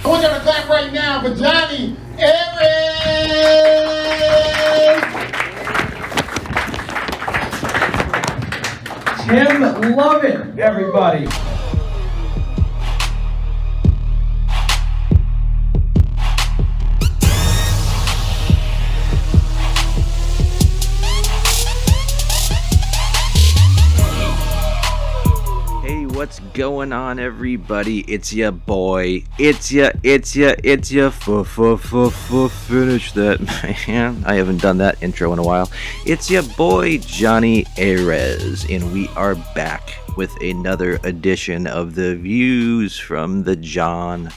I want you to clap right now for Jonny Arez! Tim Lovin, everybody. What's going on, everybody? It's ya boy. It's ya. Finish that, man. I haven't done that intro in a while. It's ya boy, Jonny Arez, and we are back with another edition of the Views from the Jon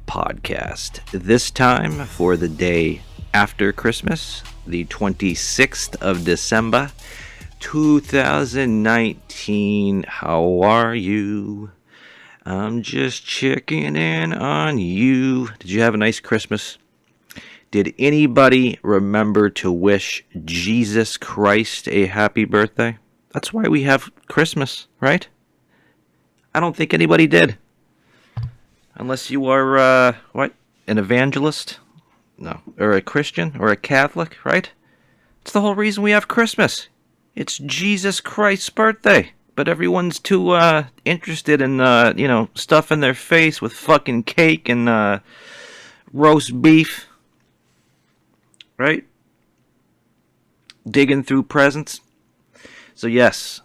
podcast. This time for the day after Christmas, the 26th of December. 2019, how are you? I'm just checking in on you. Did you have a nice Christmas? Did anybody remember to wish Jesus Christ a happy birthday? That's why we have Christmas, right? I don't think anybody did. Unless you are, an evangelist? No. Or a Christian? Or a Catholic, right? It's the whole reason we have Christmas. It's Jesus Christ's birthday, but everyone's too interested in stuffing their face with fucking cake and roast beef, right? Digging through presents. So yes,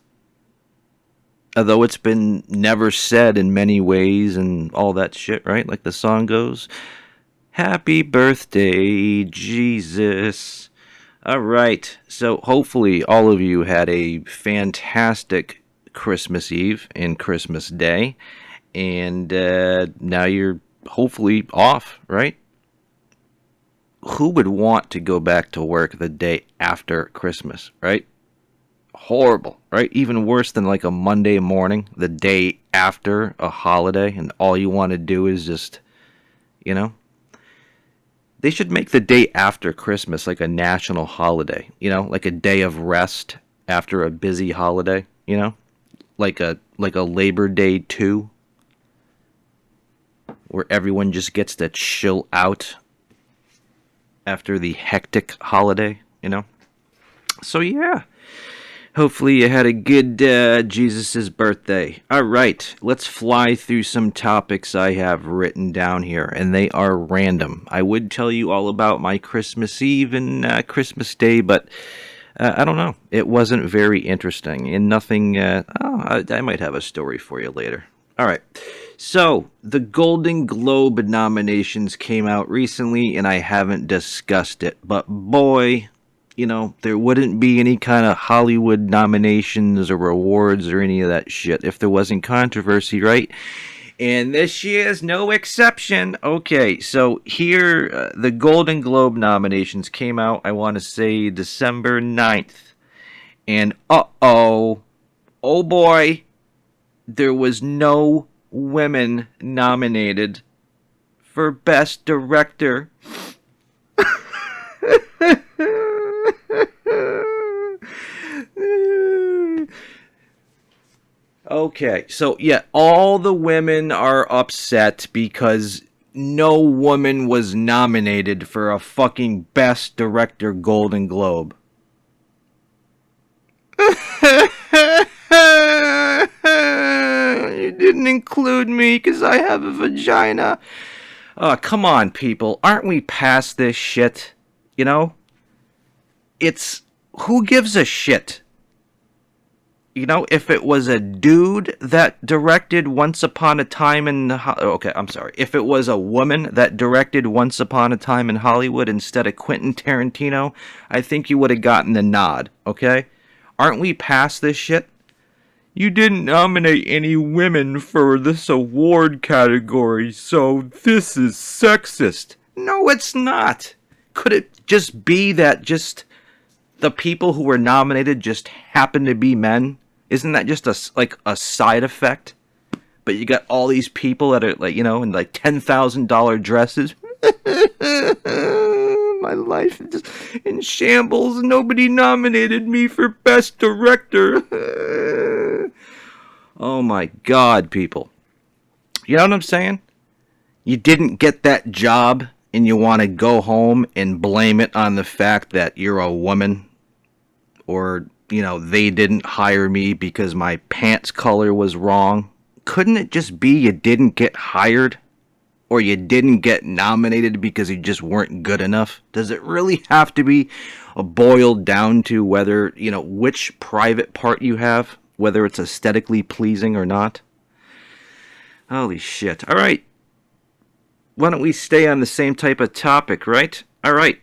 although it's been never said in many ways and all that shit, right? Like the song goes, "Happy birthday, Jesus." All right, so hopefully all of you had a fantastic Christmas Eve and Christmas Day, and now you're hopefully off, right? Who would want to go back to work the day after Christmas, right? Horrible, right? Even worse than like a Monday morning, the day after a holiday, and all you want to do is just, They should make the day after Christmas like a national holiday, like a day of rest after a busy holiday, like a Labor Day 2, where everyone just gets to chill out after the hectic holiday, So yeah, hopefully you had a good Jesus' birthday. All right, let's fly through some topics I have written down here, and they are random. I would tell you all about my Christmas Eve and Christmas Day, but I don't know. It wasn't very interesting, and nothing... I might have a story for you later. All right, so the Golden Globe nominations came out recently, and I haven't discussed it, but boy... there wouldn't be any kind of Hollywood nominations or awards or any of that shit if there wasn't controversy, right? And this year's no exception. Okay, so here, the Golden Globe nominations came out, I want to say, December 9th. And oh boy, there was no women nominated for Best Director. Okay, so yeah, all the women are upset because no woman was nominated for a fucking Best Director Golden Globe. You didn't include me because I have a vagina. Oh, come on, people. Aren't we past this shit? It's... who gives a shit? If it was a dude that directed Once Upon a Time in... Okay, I'm sorry. If it was a woman that directed Once Upon a Time in Hollywood instead of Quentin Tarantino, I think you would have gotten the nod, okay? Aren't we past this shit? You didn't nominate any women for this award category, so this is sexist. No, it's not. Could it just be that just the people who were nominated just happen to be men? Isn't that just a side effect? But you got all these people that are in $10,000 dresses. My life is in shambles. Nobody nominated me for Best Director. Oh my God, people. You know what I'm saying? You didn't get that job and you want to go home and blame it on the fact that you're a woman, or, they didn't hire me because my pants color was wrong. Couldn't it just be you didn't get hired? Or you didn't get nominated because you just weren't good enough? Does it really have to be boiled down to whether, which private part you have, whether it's aesthetically pleasing or not? Holy shit. All right. Why don't we stay on the same type of topic, right? All right.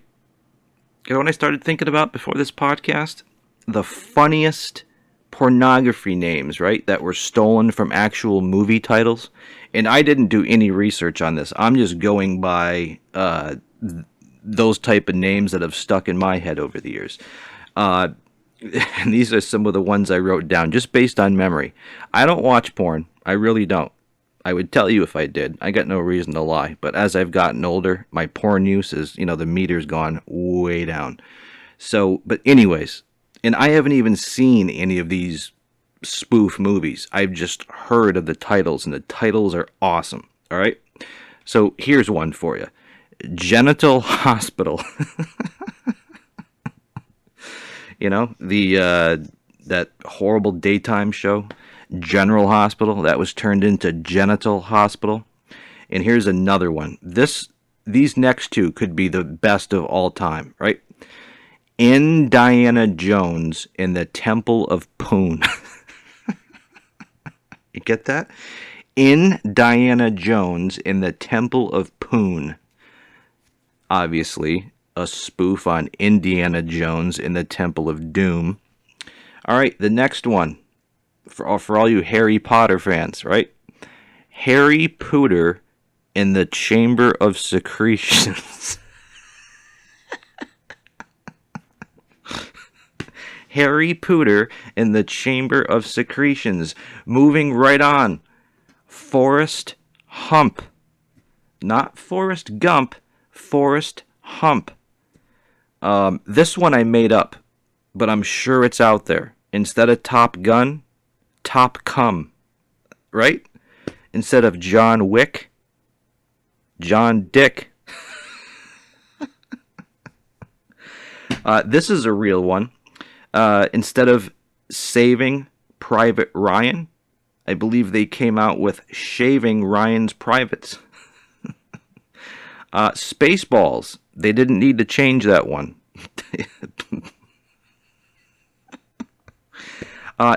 You know what I started thinking about before this podcast? The funniest pornography names, right, that were stolen from actual movie titles. And I didn't do any research on this. I'm just going by those type of names that have stuck in my head over the years. And these are some of the ones I wrote down just based on memory. I don't watch porn. I really don't. I would tell you if I did. I got no reason to lie. But as I've gotten older, my porn use is, the meter's gone way down. So, but anyways, and I haven't even seen any of these spoof movies. I've just heard of the titles, and the titles are awesome. All right? So here's one for you. Genital Hospital. That horrible daytime show, General Hospital, that was turned into Genital Hospital. And here's another one. These next two could be the best of all time, right? Indiana Jones in the Temple of Poon. You get that? Indiana Jones in the Temple of Poon. Obviously, a spoof on Indiana Jones in the Temple of Doom. All right, the next one, for all you Harry Potter fans, right? Harry Pooter in the Chamber of Secretions. Harry Pooter in the Chamber of Secretions. Moving right on. Forrest Hump. Not Forrest Gump. Forrest Hump. This one I made up, but I'm sure it's out there. Instead of Top Gun, Top Cum. Right? Instead of John Wick, John Dick. This is a real one. Instead of Saving Private Ryan, I believe they came out with Shaving Ryan's Privates. Spaceballs. They didn't need to change that one.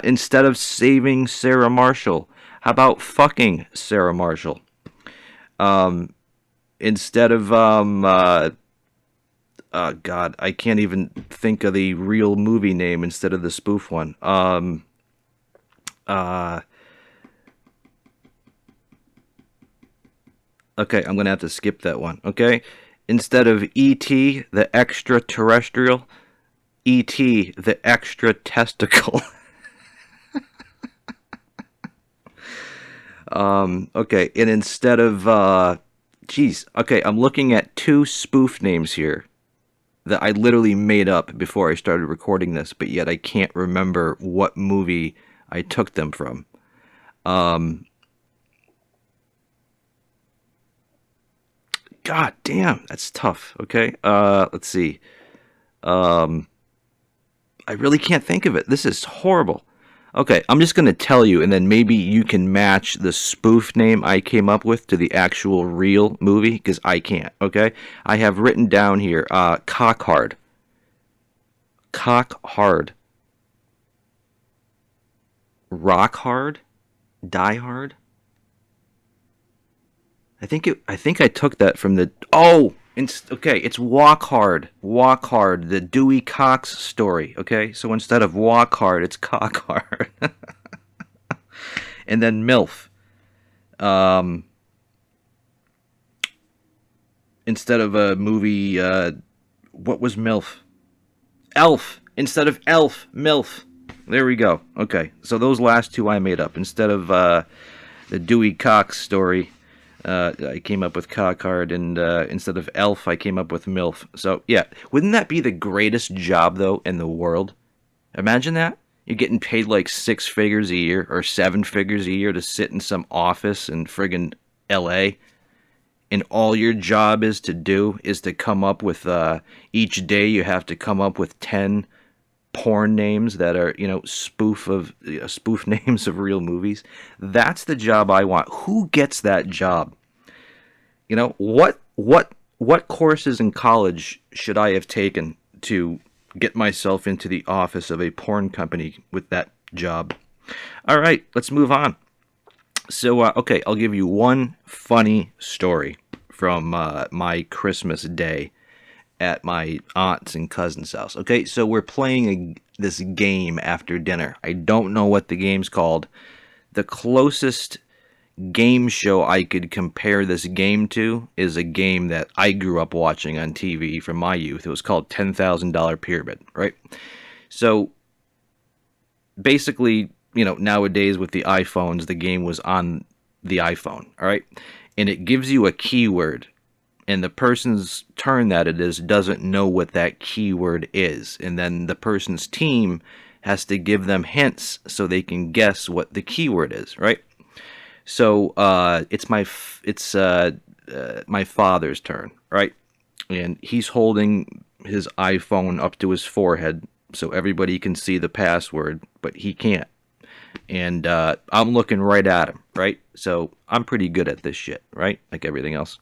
Instead of Saving Sarah Marshall, how about Fucking Sarah Marshall? Instead of oh God, I can't even think of the real movie name instead of the spoof one. Okay, I'm gonna have to skip that one. Okay, instead of E.T. the extraterrestrial, E.T. the extra testicle. Okay, and instead of okay, I'm looking at two spoof names here that I literally made up before I started recording this, but yet I can't remember what movie I took them from. God damn, that's tough. Okay, let's see. I really can't think of it. This is horrible. Okay, I'm just going to tell you, and then maybe you can match the spoof name I came up with to the actual real movie, because I can't, okay? I have written down here, Cock Hard. Cock Hard. Rock Hard? Die Hard? I think I took that from the... Oh! It's Walk Hard. Walk Hard, the Dewey Cox story, okay? So instead of Walk Hard, it's Cock Hard. And then MILF. Instead of a movie, what was MILF? Elf. Instead of Elf, MILF. There we go. Okay, so those last two I made up. Instead of the Dewey Cox story, I came up with Cock Hard, and instead of Elf, I came up with MILF. So, yeah. Wouldn't that be the greatest job, though, in the world? Imagine that. You're getting paid like 6 figures a year, or 7 figures a year to sit in some office in friggin' L.A., and all your job is to come up with, each day you have to come up with 10 porn names that are, spoof names of real movies. That's the job I want. Who gets that job? What courses in college should I have taken to get myself into the office of a porn company with that job? All right, let's move on. So, okay, I'll give you one funny story from my Christmas day at my aunt's and cousin's house. Okay, so we're playing this game after dinner. I don't know what the game's called. The closest game show I could compare this game to is a game that I grew up watching on TV from my youth. It was called $10,000 Pyramid, right? So basically, nowadays with the iPhones, the game was on the iPhone, all right? And it gives you a keyword, and the person's turn that it is doesn't know what that keyword is. And then the person's team has to give them hints so they can guess what the keyword is, right? So it's my father's turn, right? And he's holding his iPhone up to his forehead so everybody can see the password, but he can't. And I'm looking right at him, right? So I'm pretty good at this shit, right? Like everything else.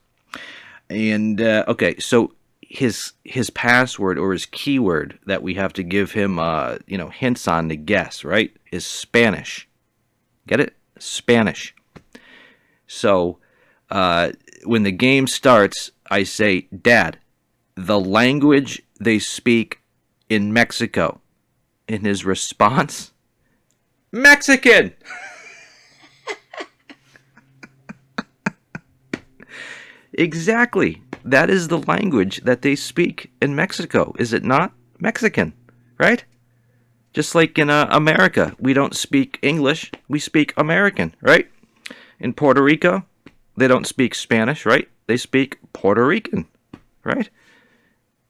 And okay, so his password or his keyword that we have to give him, hints on to guess, right, is Spanish. Get it? Spanish. So when the game starts, I say, "Dad, the language they speak in Mexico." In his response, "Mexican." Exactly. That is the language that they speak in Mexico, is it not? Mexican, right? Just like in America, we don't speak English, we speak American, right? In Puerto Rico, they don't speak Spanish, right? They speak Puerto Rican, right?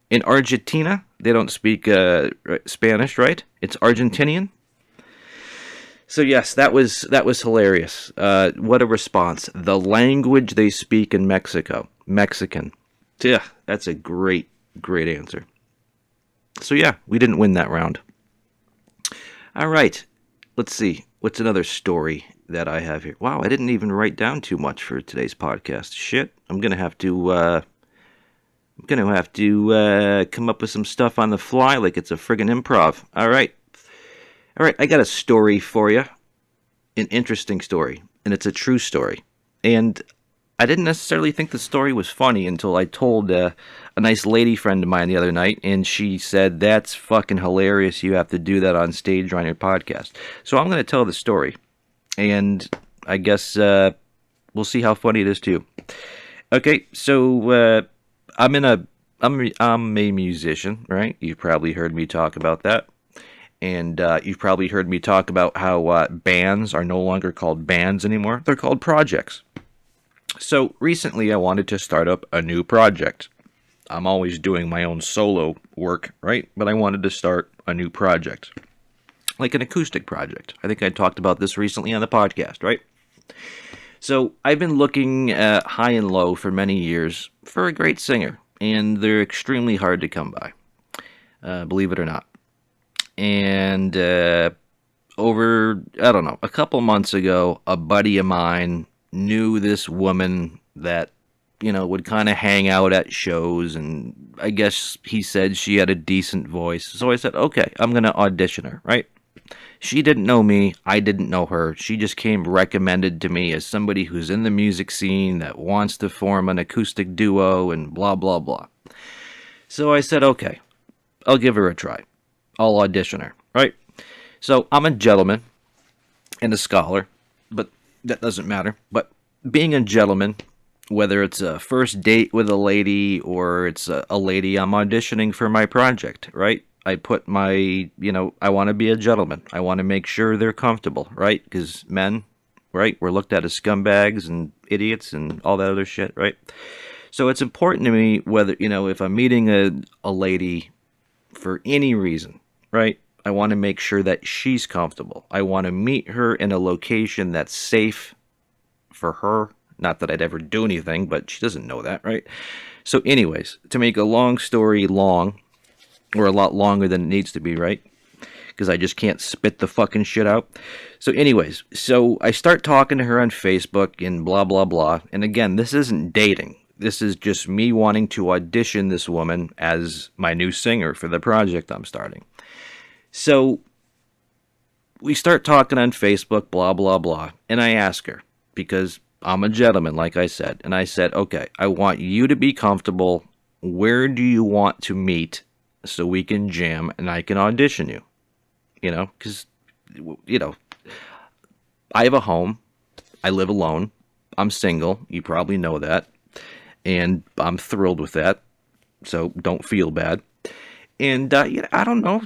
In Argentina, they don't speak Spanish, right? It's Argentinian. So yes, that was hilarious. What a response! The language they speak in Mexico, Mexican. Yeah, that's a great answer. So yeah, we didn't win that round. All right, let's see. What's another story that I have here? Wow, I didn't even write down too much for today's podcast. Shit, I'm gonna have to come up with some stuff on the fly, like it's a friggin' improv. All right, I got a story for you, an interesting story, and it's a true story. And I didn't necessarily think the story was funny until I told a nice lady friend of mine the other night, and she said, "That's fucking hilarious. You have to do that on stage or on your podcast." So I'm going to tell the story, and I guess we'll see how funny it is too. Okay, so I'm a musician, right? You've probably heard me talk about that. And you've probably heard me talk about how bands are no longer called bands anymore. They're called projects. So recently I wanted to start up a new project. I'm always doing my own solo work, right? But I wanted to start a new project. Like an acoustic project. I think I talked about this recently on the podcast, right? So I've been looking high and low for many years for a great singer. And they're extremely hard to come by. Believe it or not. And over, I don't know, a couple months ago, a buddy of mine knew this woman that, would kind of hang out at shows, and I guess he said she had a decent voice. So I said, okay, I'm going to audition her, right? She didn't know me. I didn't know her. She just came recommended to me as somebody who's in the music scene that wants to form an acoustic duo and blah, blah, blah. So I said, okay, I'll give her a try. I'll audition her, right? So I'm a gentleman and a scholar, but that doesn't matter. But being a gentleman, whether it's a first date with a lady or it's a lady I'm auditioning for my project, right? I put my, I want to be a gentleman. I want to make sure they're comfortable, right? Because men, right, we're looked at as scumbags and idiots and all that other shit, right? So it's important to me whether, if I'm meeting a lady for any reason, right? I want to make sure that she's comfortable. I want to meet her in a location that's safe for her Not that I'd ever do anything, but she doesn't know that, right? So anyways, to make a long story long, or a lot longer than it needs to be, right? Because I just can't spit the fucking shit out. So anyways, so I start talking to her on Facebook and blah, blah, blah. And again, this isn't dating. This is just me wanting to audition this woman as my new singer for the project I'm starting. So we start talking on Facebook, blah, blah, blah. And I ask her, because I'm a gentleman, like I said. And I said, okay, I want you to be comfortable. Where do you want to meet so we can jam and I can audition you? You know, because, you know, I have a home. I live alone. I'm single. You probably know that. And I'm thrilled with that. So don't feel bad. And, you know, I don't know.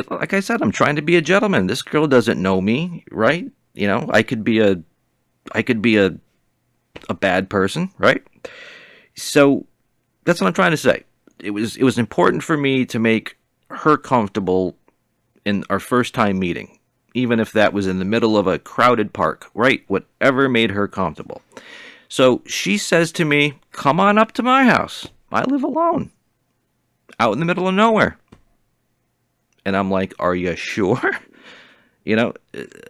Like I said, I'm trying to be a gentleman. This girl doesn't know me, right? You know, I could be a bad person, right? So that's what I'm trying to say. It was important for me to make her comfortable in our first time meeting, even if that was in the middle of a crowded park, right? Whatever made her comfortable. So she says to me, come on up to my house. I live alone, out in the middle of nowhere. And I'm like, are you sure? You know,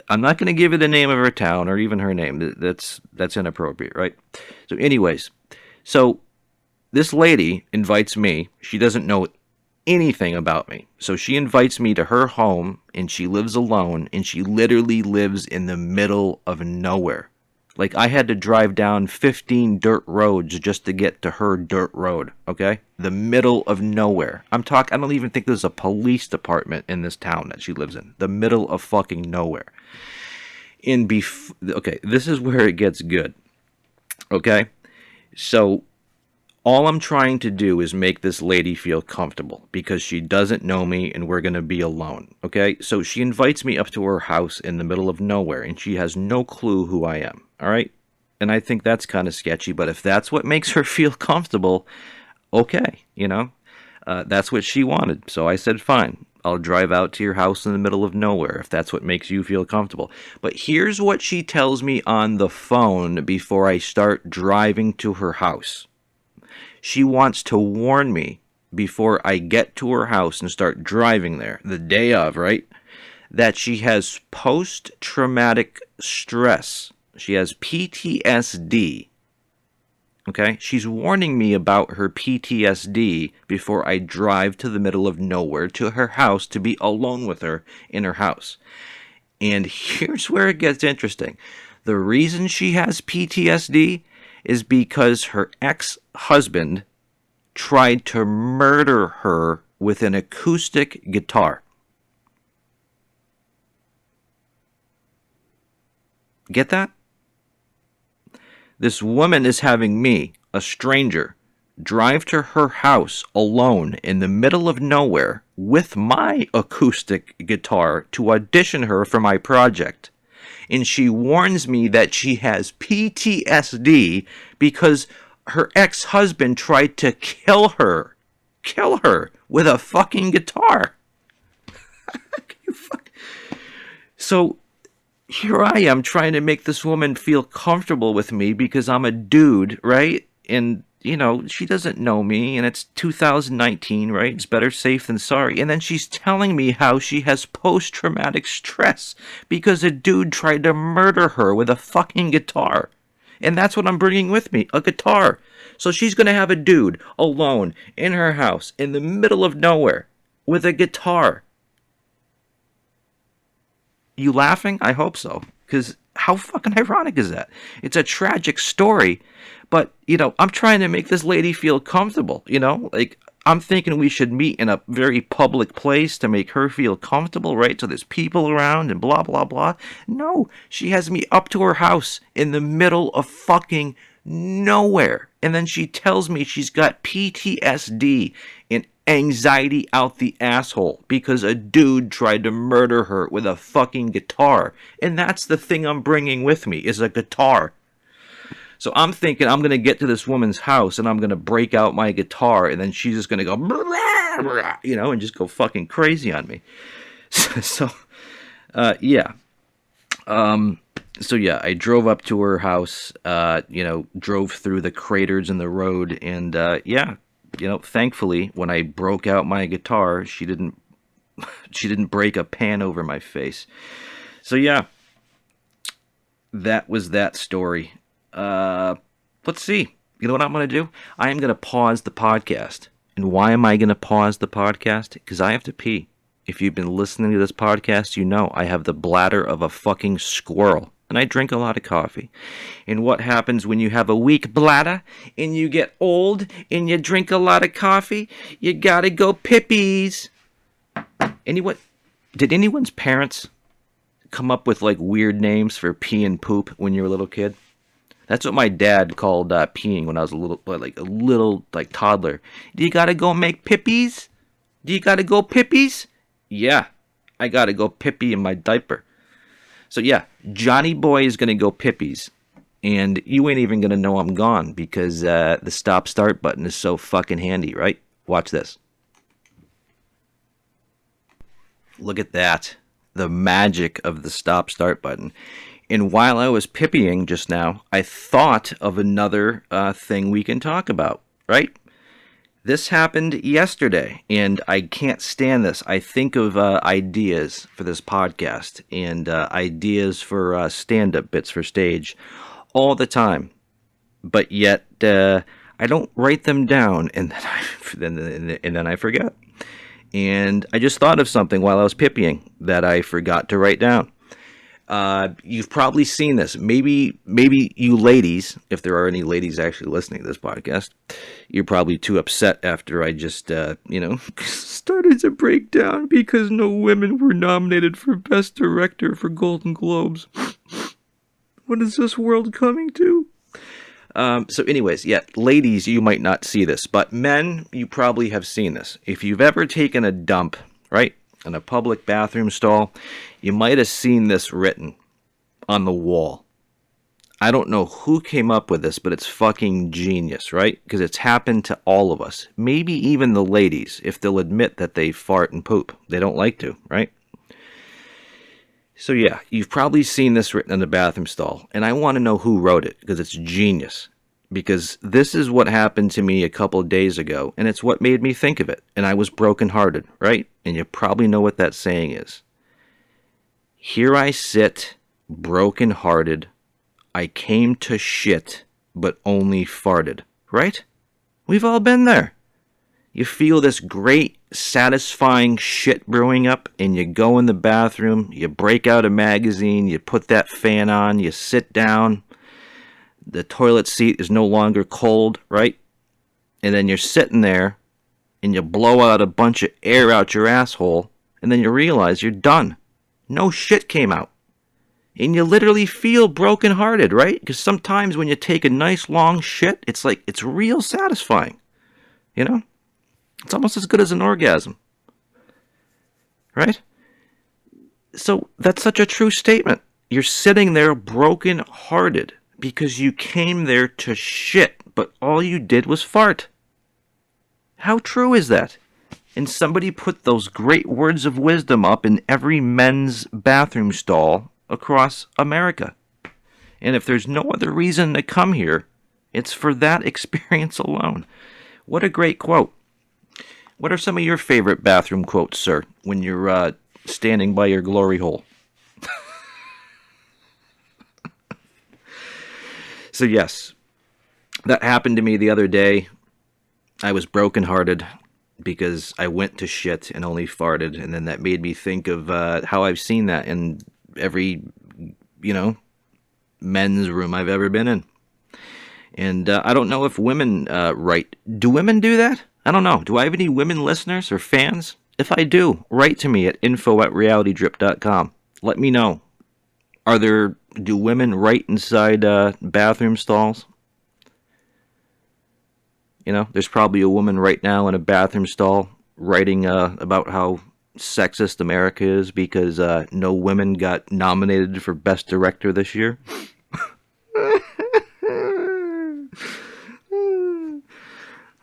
I'm not going to give you the name of her town or even her name. That's inappropriate, right? So anyways, so this lady invites me. She doesn't know anything about me. So she invites me to her home, and she lives alone, and she literally lives in the middle of nowhere. Like, I had to drive down 15 dirt roads just to get to her dirt road, okay? The middle of nowhere. I don't even think there's a police department in this town that she lives in. The middle of fucking nowhere. Okay, this is where it gets good, okay? So all I'm trying to do is make this lady feel comfortable because she doesn't know me and we're going to be alone, okay? So she invites me up to her house in the middle of nowhere and she has no clue who I am, all right? And I think that's kind of sketchy, but if that's what makes her feel comfortable, okay, you know? That's what she wanted. So I said, fine, I'll drive out to your house in the middle of nowhere if that's what makes you feel comfortable. But here's what she tells me on the phone before I start driving to her house. She wants to warn me before I get to her house and start driving there, the day of, right? That she has post-traumatic stress. She has PTSD. Okay? She's warning me about her PTSD before I drive to the middle of nowhere to her house to be alone with her in her house. And here's where it gets interesting. The reason she has PTSD is because her ex-husband tried to murder her with an acoustic guitar. Get that? This woman is having me, a stranger, drive to her house alone in the middle of nowhere with my acoustic guitar to audition her for my project. And she warns me that she has PTSD because her ex-husband tried to kill her with a fucking guitar. So here I am trying to make this woman feel comfortable with me because I'm a dude, right? And, you know, she doesn't know me, and it's 2019, right? It's better safe than sorry. And then she's telling me how she has post-traumatic stress because a dude tried to murder her with a fucking guitar. And that's what I'm bringing with me, a guitar. So she's going to have a dude alone in her house in the middle of nowhere with a guitar. You laughing? I hope so. Because how fucking ironic is that? It's a tragic story, but, you know, I'm trying to make this lady feel comfortable, you know? Like, I'm thinking we should meet in a very public place to make her feel comfortable, right? So there's people around and blah, blah, blah. No, she has me up to her house in the middle of fucking nowhere. And then she tells me she's got PTSD and anxiety out the asshole because a dude tried to murder her with a fucking guitar. And that's the thing I'm bringing with me, is a guitar. So I'm thinking I'm going to get to this woman's house and I'm going to break out my guitar and then she's just going to go, blah, blah, you know, and just go fucking crazy on me. So, yeah. So yeah, I drove up to her house, drove through the craters in the road, and thankfully, when I broke out my guitar, she didn't break a pan over my face. So yeah, that was that story. Let's see. You know what I'm going to do? I am going to pause the podcast. And why am I going to pause the podcast? Because I have to pee. If you've been listening to this podcast, you know I have the bladder of a fucking squirrel. And I drink a lot of coffee. And what happens when you have a weak bladder and you get old and you drink a lot of coffee? You gotta go pippies. Did anyone's parents come up with like weird names for pee and poop when you were a little kid? That's what my dad called peeing when I was a little toddler. Do you gotta go make pippies? Do you gotta go pippies? Yeah, I gotta go pippy in my diaper. So yeah, Johnny Boy is gonna go pippies, and you ain't even gonna know I'm gone because the stop-start button is so fucking handy, right? Watch this. Look at that, the magic of the stop-start button. And while I was pippying just now, I thought of another thing we can talk about, right? This happened yesterday, and I can't stand this. I think of ideas for this podcast and ideas for stand-up bits for stage all the time. But yet, I don't write them down, and then I forget. And I just thought of something while I was pippying that I forgot to write down. You've probably seen this. Maybe you ladies, if there are any ladies actually listening to this podcast, you're probably too upset after I just, started to break down because no women were nominated for Best Director for Golden Globes. What is this world coming to? So anyways, yeah, ladies, you might not see this, but men, you probably have seen this. If you've ever taken a dump, right, in a public bathroom stall, you might have seen this written on the wall. I don't know who came up with this, but it's fucking genius, right? Because it's happened to all of us. Maybe even the ladies, if they'll admit that they fart and poop. They don't like to, right? So yeah, you've probably seen this written in the bathroom stall, and I want to know who wrote it, because it's genius. Because this is what happened to me a couple of days ago, and it's what made me think of it, and I was brokenhearted, right? And you probably know what that saying is. Here I sit, brokenhearted. I came to shit, but only farted, right? We've all been there. You feel this great, satisfying shit brewing up, and you go in the bathroom, you break out a magazine, you put that fan on, you sit down, the toilet seat is no longer cold, right? And then you're sitting there, and you blow out a bunch of air out your asshole, and then you realize you're done. No shit came out. And you literally feel brokenhearted, right? Because sometimes when you take a nice long shit, it's like, it's real satisfying. You know? It's almost as good as an orgasm. Right? So that's such a true statement. You're sitting there broken-hearted because you came there to shit, but all you did was fart. How true is that? And somebody put those great words of wisdom up in every men's bathroom stall across America. And if there's no other reason to come here, it's for that experience alone. What a great quote. What are some of your favorite bathroom quotes, sir, when you're standing by your glory hole? So yes, that happened to me the other day. I was brokenhearted because I went to shit and only farted, and then that made me think of how I've seen that in every, men's room I've ever been in. And I don't know if women write. Do women do that? I don't know. Do I have any women listeners or fans? If I do, write to me at info@realitydrip.com. Let me know. Do women write inside bathroom stalls? There's probably a woman right now in a bathroom stall writing about how sexist America is because no women got nominated for Best Director this year.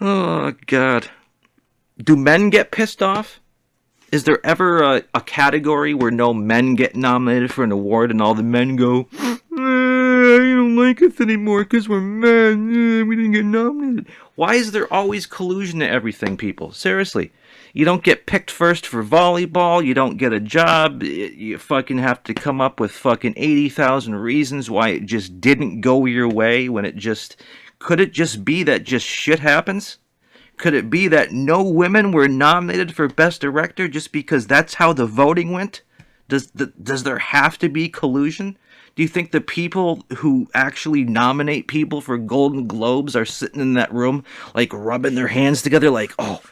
Oh, God. Do men get pissed off? Is there ever a category where no men get nominated for an award and all the men go, you don't like us anymore because we're mad. We didn't get nominated. Why is there always collusion to everything, people? Seriously. You don't get picked first for volleyball. You don't get a job. You fucking have to come up with fucking 80,000 reasons why it just didn't go your way when it just... Could it just be that just shit happens? Could it be that no women were nominated for Best Director just because that's how the voting went? Does there have to be collusion? Do you think the people who actually nominate people for Golden Globes are sitting in that room, like, rubbing their hands together like, oh,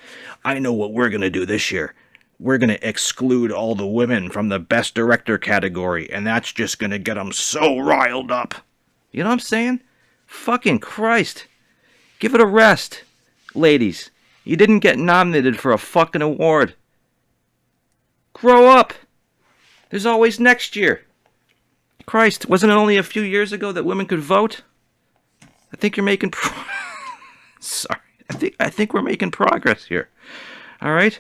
I know what we're going to do this year. We're going to exclude all the women from the Best Director category, and that's just going to get them so riled up. You know what I'm saying? Fucking Christ. Give it a rest. Ladies, you didn't get nominated for a fucking award. Grow up. There's always next year. Christ, wasn't it only a few years ago that women could vote? I think you're making Sorry. I think we're making progress here. All right?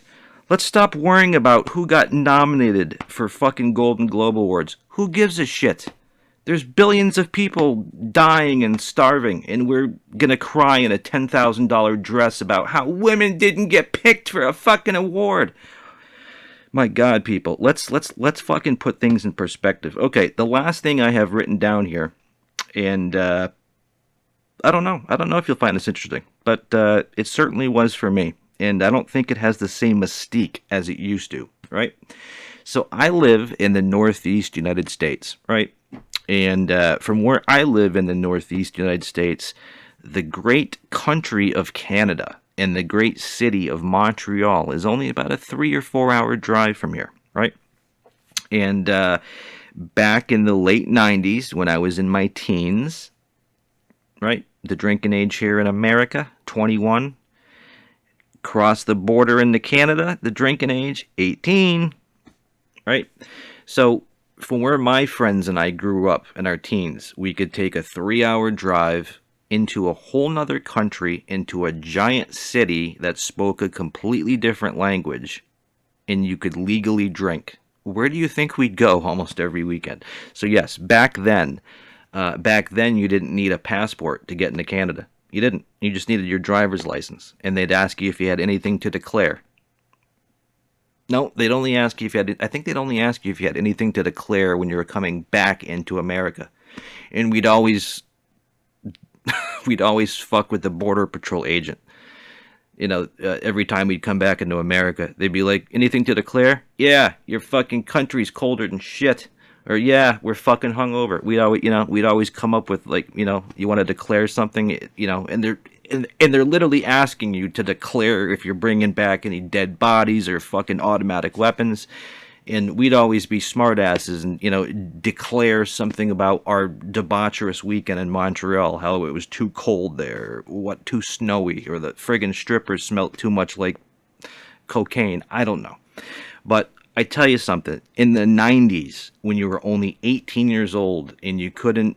Let's stop worrying about who got nominated for fucking Golden Globe Awards. Who gives a shit? There's billions of people dying and starving, and we're gonna cry in a $10,000 dress about how women didn't get picked for a fucking award. My God, people, let's fucking put things in perspective. Okay, the last thing I have written down here, and I don't know if you'll find this interesting, but it certainly was for me, and I don't think it has the same mystique as it used to, right? So I live in the Northeast United States, right? And from where I live in the Northeast United States, the great country of Canada and the great city of Montreal is only about a 3 or 4 hour drive from here, right? And back in the late 90s, when I was in my teens, right? The drinking age here in America, 21. Cross the border into Canada, the drinking age, 18. Right? So, from where my friends and I grew up in our teens, we could take a 3 hour drive into a whole nother country, into a giant city that spoke a completely different language, and you could legally drink. Where do you think we'd go almost every weekend? So yes, back then you didn't need a passport to get into Canada. You didn't. You just needed your driver's license, and they'd ask you if you had anything to declare. No, they'd only ask you if you had. I think they'd only ask you if you had anything to declare when you were coming back into America, and we'd always fuck with the border patrol agent. You know, every time we'd come back into America, they'd be like, "Anything to declare? Yeah, your fucking country's colder than shit." Or yeah, we're fucking hungover. We'd always come up with like, you want to declare something, and they're literally asking you to declare if you're bringing back any dead bodies or fucking automatic weapons, and we'd always be smartasses and declare something about our debaucherous weekend in Montreal, how it was too cold there, too snowy, or the friggin' strippers smelled too much like cocaine. I don't know, but I tell you something, in the 90s, when you were only 18 years old and you couldn't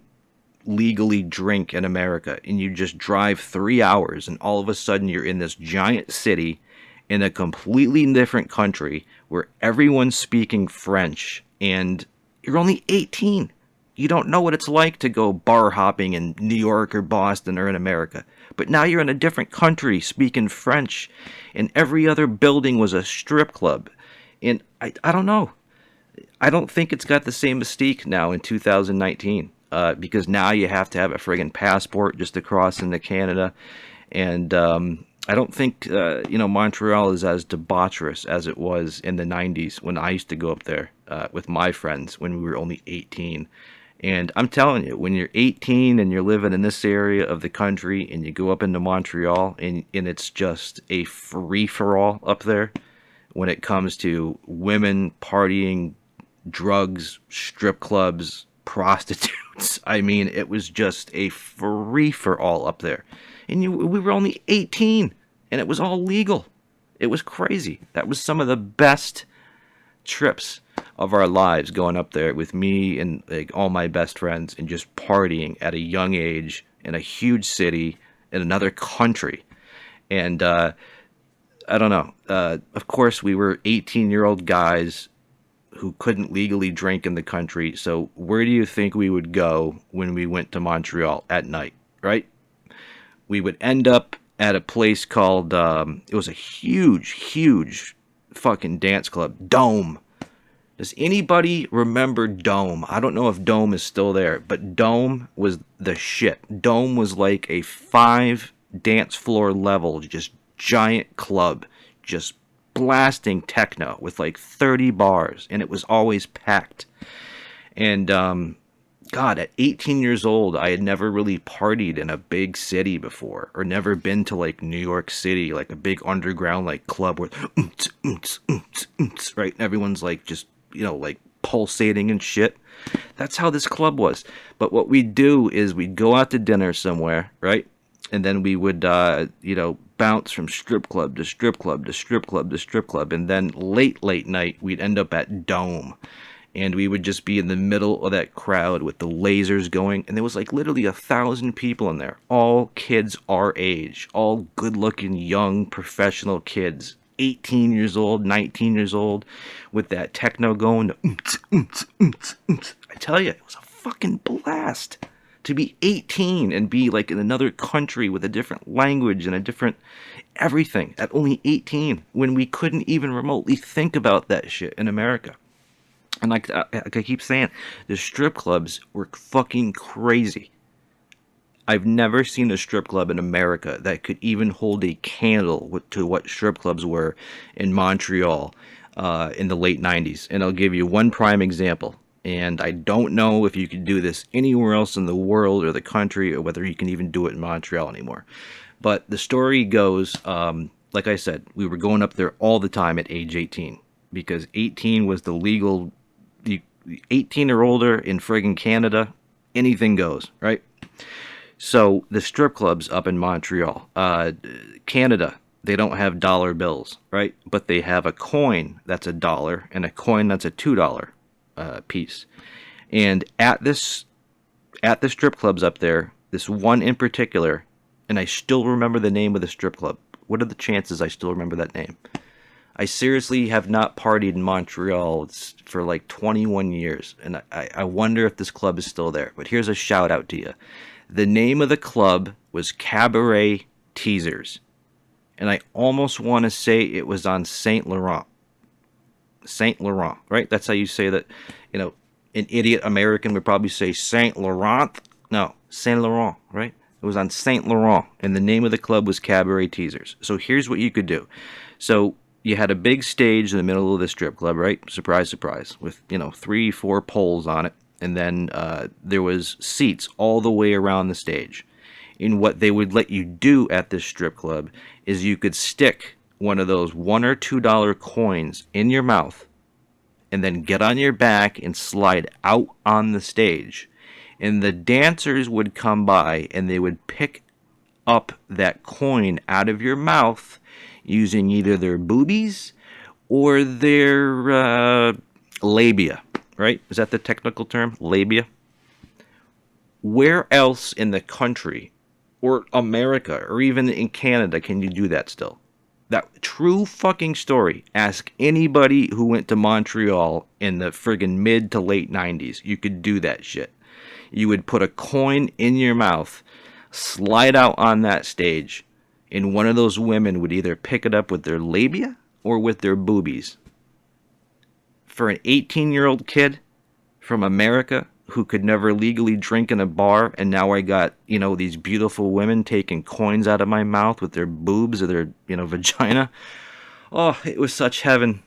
legally drink in America, and you just drive 3 hours, and all of a sudden you're in this giant city in a completely different country where everyone's speaking French, and you're only 18. You don't know what it's like to go bar hopping in New York or Boston or in America. But now you're in a different country speaking French, and every other building was a strip club. And I don't know. I don't think it's got the same mystique now in 2019 because now you have to have a friggin' passport just to cross into Canada. And I don't think, Montreal is as debaucherous as it was in the 90s when I used to go up there with my friends when we were only 18. And I'm telling you, when you're 18 and you're living in this area of the country and you go up into Montreal and it's just a free-for-all up there, when it comes to women, partying, drugs, strip clubs, prostitutes. I mean, it was just a free-for-all up there. And we were only 18, and it was all legal. It was crazy. That was some of the best trips of our lives, going up there with me and like all my best friends and just partying at a young age in a huge city in another country. And I don't know. Of course, we were 18-year-old guys who couldn't legally drink in the country. So where do you think we would go when we went to Montreal at night, right? We would end up at a place called, it was a huge fucking dance club, Dome. Does anybody remember Dome? I don't know if Dome is still there, but Dome was the shit. Dome was like a 5 dance floor level, just giant club, just blasting techno with like 30 bars, and it was always packed. And God, at 18 years old, I had never really partied in a big city before, or never been to like New York City, like a big underground like club where right, and everyone's like just, you know, like pulsating and shit. That's how this club was. But what we'd do is we'd go out to dinner somewhere, right? And then we would, you know, bounce from strip club to strip club to strip club to strip club. And then late night, we'd end up at Dome. And we would just be in the middle of that crowd with the lasers going. And there was like literally 1,000 people in there. All kids our age. All good-looking, young, professional kids. 18 years old, 19 years old. With that techno going. I tell you, it was a fucking blast. To be 18 and be like in another country with a different language and a different everything at only 18. When we couldn't even remotely think about that shit in America. And like I keep saying, the strip clubs were fucking crazy. I've never seen a strip club in America that could even hold a candle to what strip clubs were in Montreal in the late 90s. And I'll give you one prime example. And I don't know if you could do this anywhere else in the world or the country, or whether you can even do it in Montreal anymore. But the story goes, like I said, we were going up there all the time at age 18. Because 18 was the legal... 18 or older in friggin' Canada, anything goes, right? So the strip clubs up in Montreal, Canada, they don't have dollar bills, right? But they have a coin that's $1 and a coin that's a $2 piece. And at the strip clubs up there, this one in particular, and I still remember the name of the strip club. What are the chances I still remember that name? I seriously have not partied in Montreal for like 21 years, and I wonder if this club is still there. But here's a shout out to you. The name of the club was Cabaret Teasers, and I almost want to say it was on Saint Laurent. Saint Laurent, right? That's how you say that. You know, an idiot American would probably say Saint Laurent. No, Saint Laurent, right? It was on Saint Laurent, and the name of the club was Cabaret Teasers. So here's what you could do. So you had a big stage in the middle of the strip club, right? Surprise, surprise, with, you know, 3-4 poles on it. And then there was seats all the way around the stage. And what they would let you do at this strip club is you could stick one of those $1 or $2 coins in your mouth and then get on your back and slide out on the stage. And the dancers would come by and they would pick up that coin out of your mouth using either their boobies or their labia, right? Is that the technical term? Labia? Where else in the country, or America, or even in Canada can you do that still? That true fucking story. Ask anybody who went to Montreal in the friggin' mid to late 90s. You could do that shit. You would put a coin in your mouth, slide out on that stage, and one of those women would either pick it up with their labia or with their boobies. For an 18-year-old kid from America who could never legally drink in a bar, and now I got, you know, these beautiful women taking coins out of my mouth with their boobs or their, you know, vagina. Oh, it was such heaven.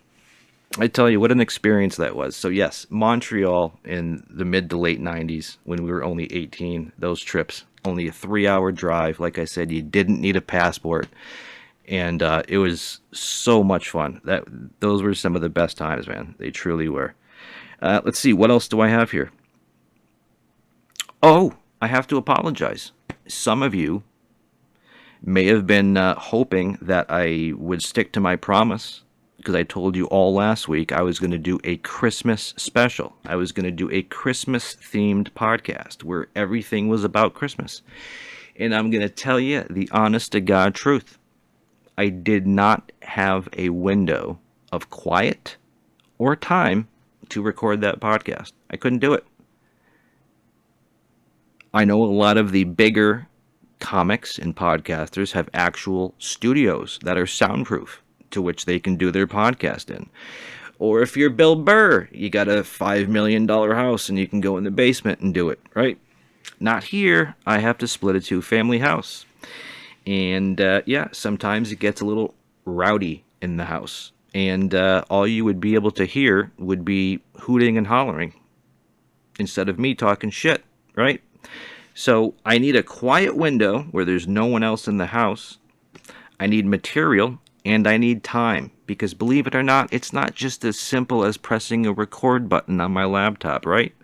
I tell you, what an experience that was. So yes, Montreal in the mid to late 90s when we were only 18, those trips. Only a 3-hour drive. Like I said, you didn't need a passport. And it was so much fun. Those were some of the best times, man. They truly were. Let's see, what else do I have here? Oh, I have to apologize. Some of you may have been hoping that I would stick to my promise, because I told you all last week I was going to do a Christmas special. I was going to do a Christmas-themed podcast where everything was about Christmas. And I'm going to tell you the honest-to-God truth. I did not have a window of quiet or time to record that podcast. I couldn't do it. I know a lot of the bigger comics and podcasters have actual studios that are soundproof to which they can do their podcast in. Or if you're Bill Burr, you got a $5 million house and you can go in the basement and do it, right? Not here. I have to split a 2-family house. And yeah, sometimes it gets a little rowdy in the house. And all you would be able to hear would be hooting and hollering instead of me talking shit, right? So I need a quiet window where there's no one else in the house. I need material, and I need time. Because believe it or not, it's not just as simple as pressing a record button on my laptop, right?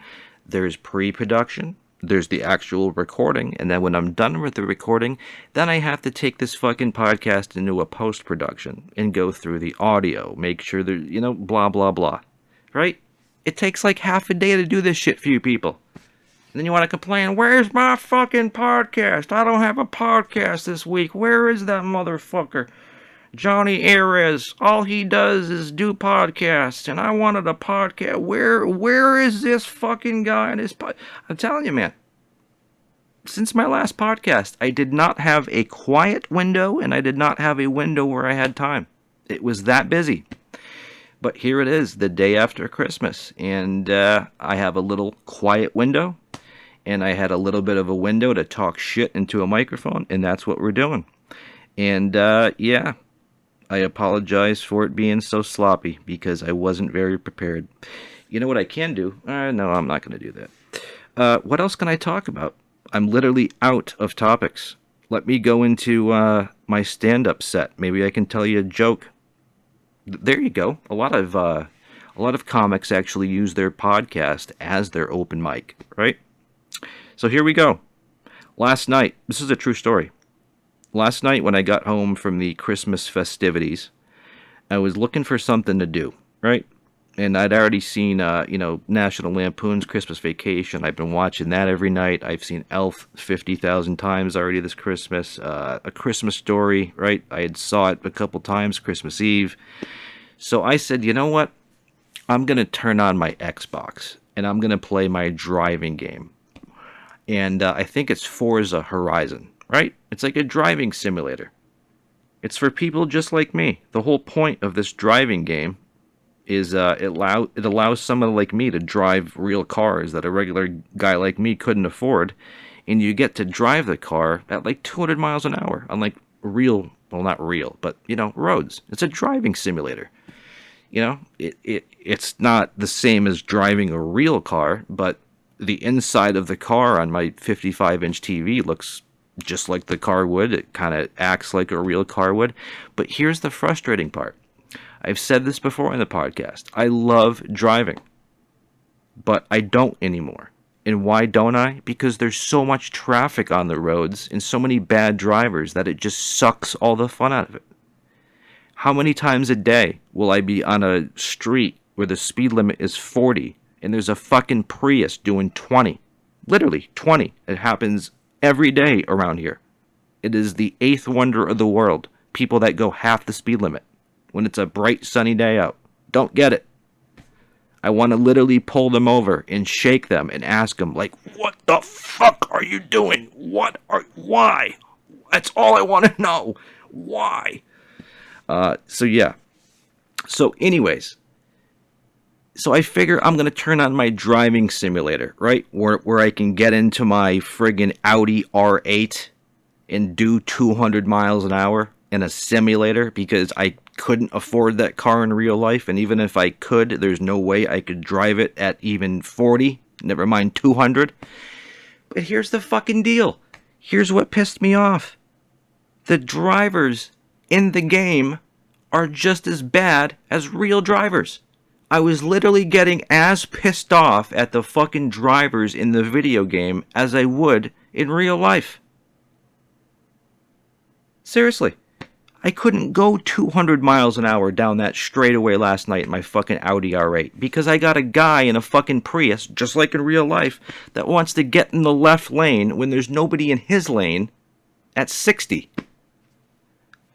There's pre-production, there's the actual recording, and then when I'm done with the recording, then I have to take this fucking podcast into a post-production and go through the audio, make sure there, blah, blah, blah, right? It takes like half a day to do this shit for you people. And then you want to complain, where's my fucking podcast? I don't have a podcast this week. Where is that motherfucker? Jonny Arez, all he does is do podcasts, and I wanted a podcast. Where is this fucking guy? I'm telling you, man. Since my last podcast, I did not have a quiet window, and I did not have a window where I had time. It was that busy. But here it is, the day after Christmas, and I have a little quiet window, and I had a little bit of a window to talk shit into a microphone, and that's what we're doing. And yeah. I apologize for it being so sloppy because I wasn't very prepared. You know what I can do? No, I'm not going to do that. What else can I talk about? I'm literally out of topics. Let me go into my stand-up set. Maybe I can tell you a joke. There you go. A lot of comics actually use their podcast as their open mic, right? So here we go. Last night, this is a true story. Last night when I got home from the Christmas festivities, I was looking for something to do, right? And I'd already seen, National Lampoon's Christmas Vacation. I've been watching that every night. I've seen Elf 50,000 times already this Christmas. A Christmas Story, right? I had saw it a couple times Christmas Eve. So I said, you know what? I'm going to turn on my Xbox, and I'm going to play my driving game. And I think it's Forza Horizon. Right? It's like a driving simulator. It's for people just like me. The whole point of this driving game is it allows someone like me to drive real cars that a regular guy like me couldn't afford, and you get to drive the car at like 200 miles an hour on like real, well, not real, but roads. It's a driving simulator. It's not the same as driving a real car, but the inside of the car on my 55-inch TV looks just like the car would. It kind of acts like a real car would. But here's the frustrating part. I've said this before in the podcast. I love driving, but I don't anymore. And why don't I? Because there's so much traffic on the roads and so many bad drivers that it just sucks all the fun out of it. How many times a day will I be on a street where the speed limit is 40 and there's a fucking Prius doing 20? Literally 20. It happens every day around here. It is the 8th wonder of the world. People that go half the speed limit when it's a bright sunny day out. Don't get it. I want to literally pull them over and shake them and ask them, like, what the fuck are you doing? Why? That's all I want to know. Why? So yeah. So anyways. So I figure I'm going to turn on my driving simulator, right? Where I can get into my friggin' Audi R8 and do 200 miles an hour in a simulator because I couldn't afford that car in real life. And even if I could, there's no way I could drive it at even 40, never mind 200. But here's the fucking deal. Here's what pissed me off. The drivers in the game are just as bad as real drivers. I was literally getting as pissed off at the fucking drivers in the video game as I would in real life. Seriously. I couldn't go 200 miles an hour down that straightaway last night in my fucking Audi R8 because I got a guy in a fucking Prius, just like in real life, that wants to get in the left lane when there's nobody in his lane at 60.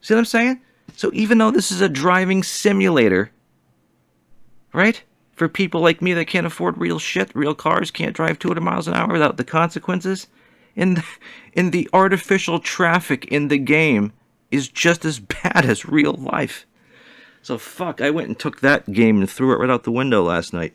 See what I'm saying? So even though this is a driving simulator, right? For people like me that can't afford real shit, real cars, can't drive 200 miles an hour without the consequences. And the artificial traffic in the game is just as bad as real life. So fuck, I went and took that game and threw it right out the window last night.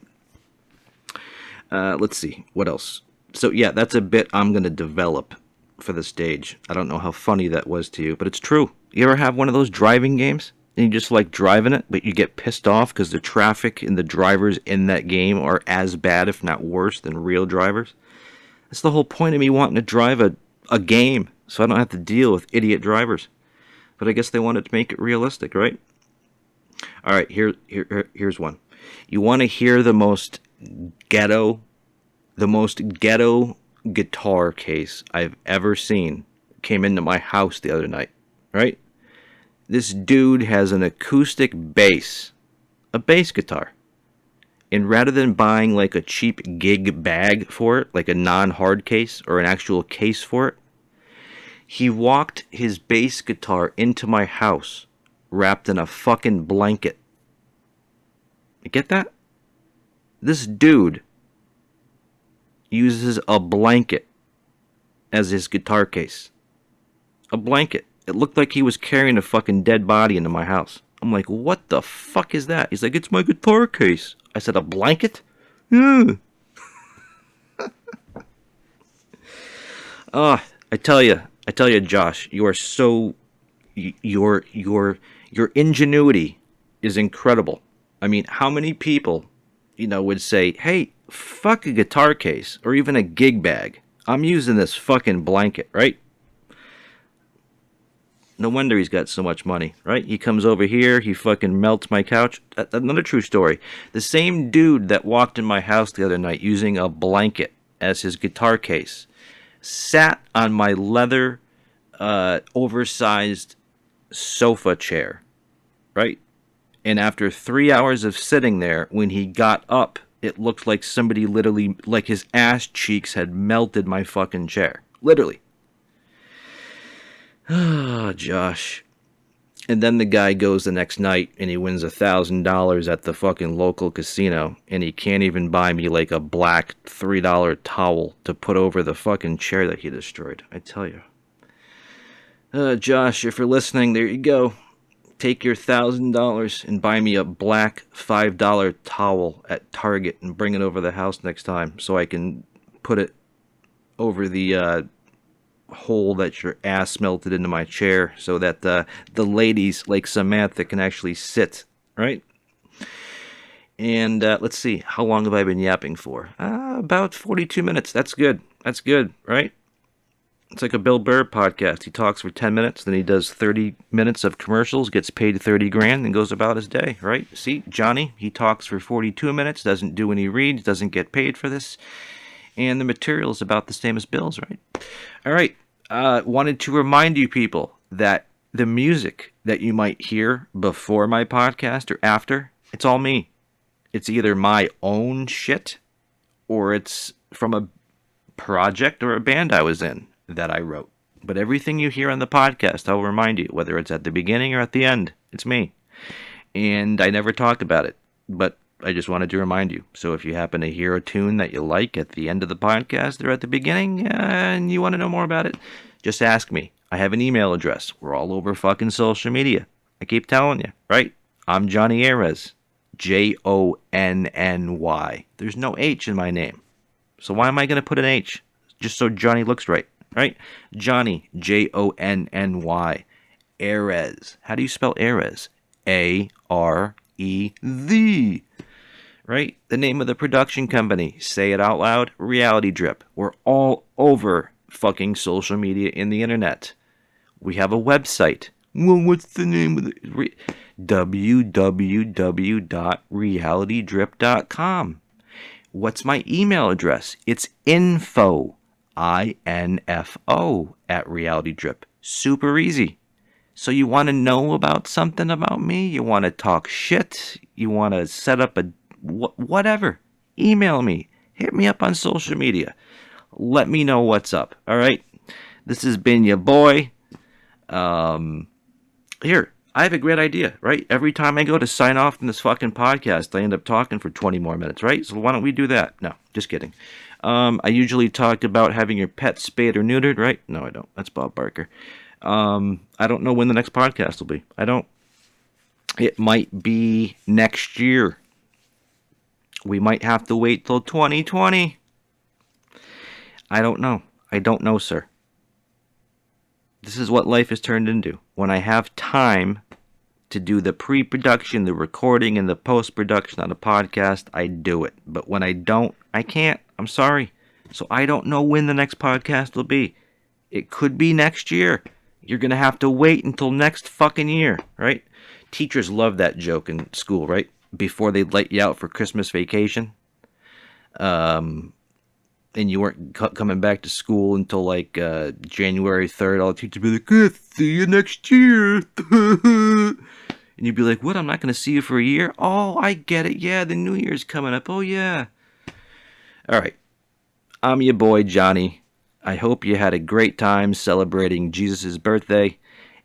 Let's see, what else? So yeah, that's a bit I'm going to develop for the stage. I don't know how funny that was to you, but it's true. You ever have one of those driving games? And you just like driving it, but you get pissed off because the traffic and the drivers in that game are as bad, if not worse, than real drivers? That's the whole point of me wanting to drive a game, so I don't have to deal with idiot drivers. But I guess they wanted to make it realistic, right? All right, here's one. You want to hear the most ghetto guitar case I've ever seen came into my house the other night, right? This dude has an acoustic bass, a bass guitar. And rather than buying like a cheap gig bag for it, like a non-hard case or an actual case for it, he walked his bass guitar into my house wrapped in a fucking blanket. You get that? This dude uses a blanket as his guitar case. A blanket. It looked like he was carrying a fucking dead body into my house. I'm like, what the fuck is that? He's like, it's my guitar case. I said, a blanket? Yeah. I tell you, Josh, you are so, your ingenuity is incredible. I mean, how many people, would say, hey, fuck a guitar case or even a gig bag. I'm using this fucking blanket, right? No wonder he's got so much money, right? He comes over here, he fucking melts my couch. Another true story. The same dude that walked in my house the other night using a blanket as his guitar case sat on my leather, oversized sofa chair, right? And after 3 hours of sitting there, when he got up, it looked like somebody literally, like his ass cheeks had melted my fucking chair. Literally. Ah, Josh. And then the guy goes the next night and he wins $1,000 at the fucking local casino, and he can't even buy me like a black $3 towel to put over the fucking chair that he destroyed. I tell you. Josh, if you're listening, there you go. Take your $1,000 and buy me a black $5 towel at Target and bring it over the house next time so I can put it over the hole that your ass melted into my chair so that the ladies like Samantha can actually sit, right? And let's see, how long have I been yapping for? About 42 minutes. That's good, right? It's like a Bill Burr podcast. He talks for 10 minutes, then he does 30 minutes of commercials, gets paid 30 grand, and goes about his day, right? See, Johnny, he talks for 42 minutes, doesn't do any reads, doesn't get paid for this, and the material is about the same as Bill's, right? All right, wanted to remind you people that the music that you might hear before my podcast or after, it's all me. It's either my own shit, or it's from a project or a band I was in that I wrote. But everything you hear on the podcast, I'll remind you, whether it's at the beginning or at the end, it's me. And I never talk about it, but I just wanted to remind you. So if you happen to hear a tune that you like at the end of the podcast or at the beginning, and you want to know more about it, just ask me. I have an email address. We're all over fucking social media. I keep telling you, right? I'm Jonny Arez. Jonny. There's no H in my name. So why am I going to put an H? Just so Johnny looks right. Right? Jonny, Jonny. Arez. How do you spell Arez? A-R-E-Z. Right? The name of the production company. Say it out loud. Reality Drip. We're all over fucking social media in the internet. We have a website. Well, what's the name of it? www.realitydrip.com. What's my email address? It's info at Reality Drip. Super easy. So you want to know about something about me? You want to talk shit? You want to set up a whatever? Email me. Hit me up on social media. Let me know what's up. All right. This has been your boy. Here, I have a great idea, right? Every time I go to sign off from this fucking podcast, I end up talking for 20 more minutes, right? So why don't we do that? No, just kidding. I usually talk about having your pet spayed or neutered, right? No, I don't. That's Bob Barker. I don't know when the next podcast will be. I don't. It might be next year. We might have to wait till 2020. I don't know. I don't know, sir. This is what life has turned into. When I have time to do the pre-production, the recording, and the post-production on a podcast, I do it. But when I don't, I can't. I'm sorry. So I don't know when the next podcast will be. It could be next year. You're going to have to wait until next fucking year, right? Teachers love that joke in school, right? Before they let you out for Christmas vacation. And you weren't coming back to school until like January 3rd. All the teachers would be like, see you next year. And you'd be like, what? I'm not going to see you for a year? Oh, I get it. Yeah, the New Year's coming up. Oh, yeah. All right. I'm your boy, Johnny. I hope you had a great time celebrating Jesus' birthday.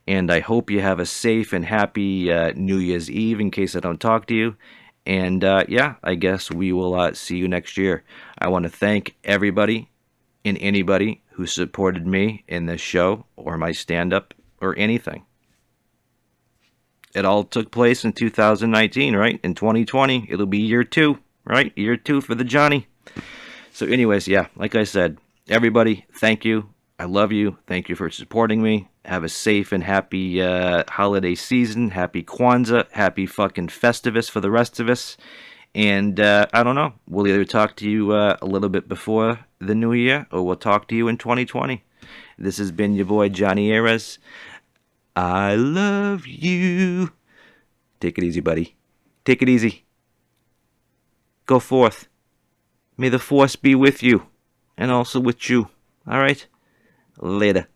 And I hope you have a safe and happy New Year's Eve in case I don't talk to you. And yeah, I guess we will see you next year. I want to thank everybody and anybody who supported me in this show or my stand-up or anything. It all took place in 2019, right? In 2020, it'll be year 2, right? Year 2 for the Johnny. So anyways, yeah, like I said, everybody, thank you. I love you. Thank you for supporting me. Have a safe and happy holiday season. Happy Kwanzaa. Happy fucking Festivus for the rest of us. And I don't know. We'll either talk to you a little bit before the new year or we'll talk to you in 2020. This has been your boy, Jonny Arez. I love you. Take it easy, buddy. Take it easy. Go forth. May the force be with you and also with you. All right? Later.